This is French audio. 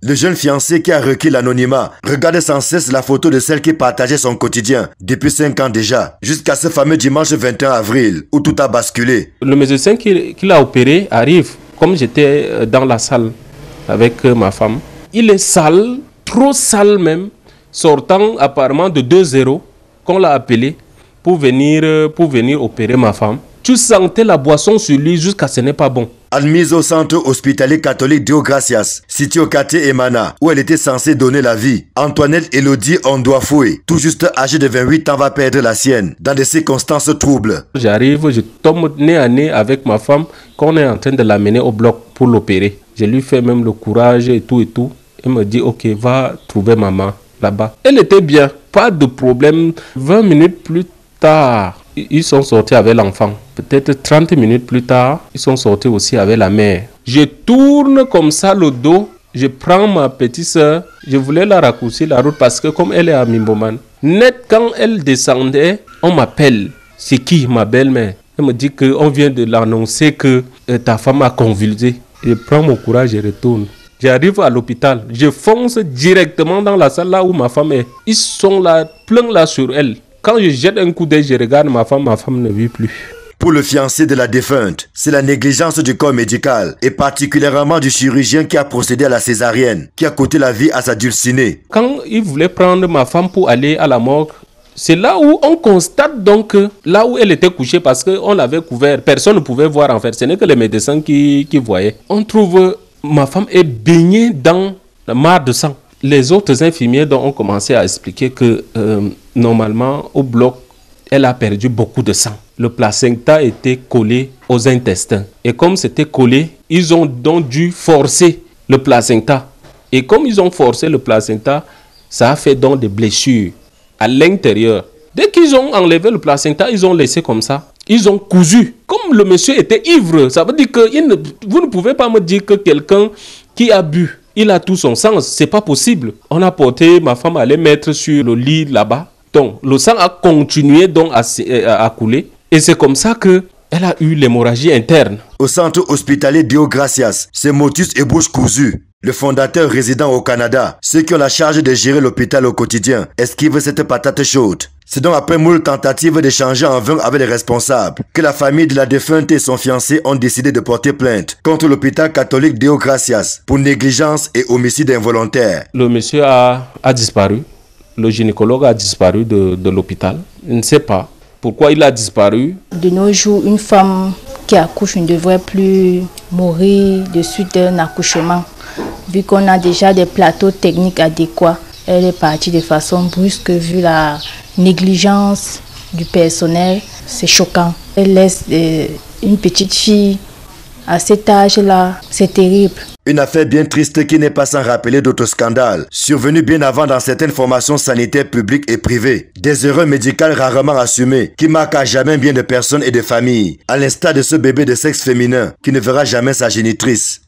Le jeune fiancé qui a requis l'anonymat regardait sans cesse la photo de celle qui partageait son quotidien depuis 5 ans déjà, jusqu'à ce fameux dimanche 21 avril où tout a basculé. Le médecin qui l'a opéré arrive, comme j'étais dans la salle avec ma femme. Il est sale, trop sale même, sortant apparemment de 2-0 qu'on l'a appelé pour venir opérer ma femme. Tu sentais la boisson sur lui jusqu'à ce n'est pas bon. Admise au centre hospitalier catholique Deo Gracias, situé au quartier Emana, où elle était censée donner la vie, Antoinette Elodie Ondouafoué, tout juste âgée de 28 ans, va perdre la sienne, dans des circonstances troubles. J'arrive, je tombe nez à nez avec ma femme, qu'on est en train de l'amener au bloc pour l'opérer. Je lui fais même le courage et tout et tout. Elle me dit, ok, va trouver maman là-bas. Elle était bien, pas de problème. 20 minutes plus tard, ils sont sortis avec l'enfant. Peut-être 30 minutes plus tard, ils sont sortis aussi avec la mère. Je tourne comme ça le dos. Je prends ma petite soeur. Je voulais la raccourcir la route parce que comme elle est à Mimboman, net quand elle descendait, on m'appelle. C'est qui ma belle-mère? Elle me dit qu'on vient de l'annoncer que ta femme a convulsé. Je prends mon courage et retourne. J'arrive à l'hôpital. Je fonce directement dans la salle là où ma femme est. Ils sont là, plein là sur elle. Quand je jette un coup d'œil, je regarde ma femme ne vit plus. Pour le fiancé de la défunte, c'est la négligence du corps médical et particulièrement du chirurgien qui a procédé à la césarienne, qui a coûté la vie à sa dulcinée. Quand il voulait prendre ma femme pour aller à la morgue, c'est là où on constate donc là où elle était couchée parce qu'on l'avait couvert. Personne ne pouvait voir en fait, ce n'est que les médecins qui voyaient. On trouve ma femme est baignée dans la mare de sang. Les autres infirmiers ont commencé à expliquer que normalement au bloc, elle a perdu beaucoup de sang. Le placenta était collé aux intestins. Et comme c'était collé, ils ont donc dû forcer le placenta. Et comme ils ont forcé le placenta, ça a fait donc des blessures à l'intérieur. Dès qu'ils ont enlevé le placenta, ils ont laissé comme ça. Ils ont cousu. Comme le monsieur était ivre, ça veut dire que vous ne pouvez pas me dire que quelqu'un qui a bu, il a tout son sang. C'est pas possible. On a porté ma femme à les mettre sur le lit là-bas. Donc, le sang a continué donc à couler. Et c'est comme ça qu'elle a eu l'hémorragie interne. Au centre hospitalier Deo Gracias, c'est motus et bouche cousue. Le fondateur résident au Canada, ceux qui ont la charge de gérer l'hôpital au quotidien, esquivent cette patate chaude. C'est donc après moult tentatives d'échanger en vain avec les responsables que la famille de la défunte et son fiancé ont décidé de porter plainte contre l'hôpital catholique Deo Gracias pour négligence et homicide involontaire. Le monsieur a disparu. Le gynécologue a disparu de l'hôpital. Je ne sais pas pourquoi il a disparu. De nos jours, une femme qui accouche ne devrait plus mourir de suite d'un accouchement. Vu qu'on a déjà des plateaux techniques adéquats, elle est partie de façon brusque vu la négligence du personnel. C'est choquant. Elle laisse une petite fille à cet âge-là. C'est terrible. Une affaire bien triste qui n'est pas sans rappeler d'autres scandales, survenus bien avant dans certaines formations sanitaires publiques et privées. Des erreurs médicales rarement assumées, qui marquent à jamais bien de personnes et de familles, à l'instar de ce bébé de sexe féminin qui ne verra jamais sa génitrice.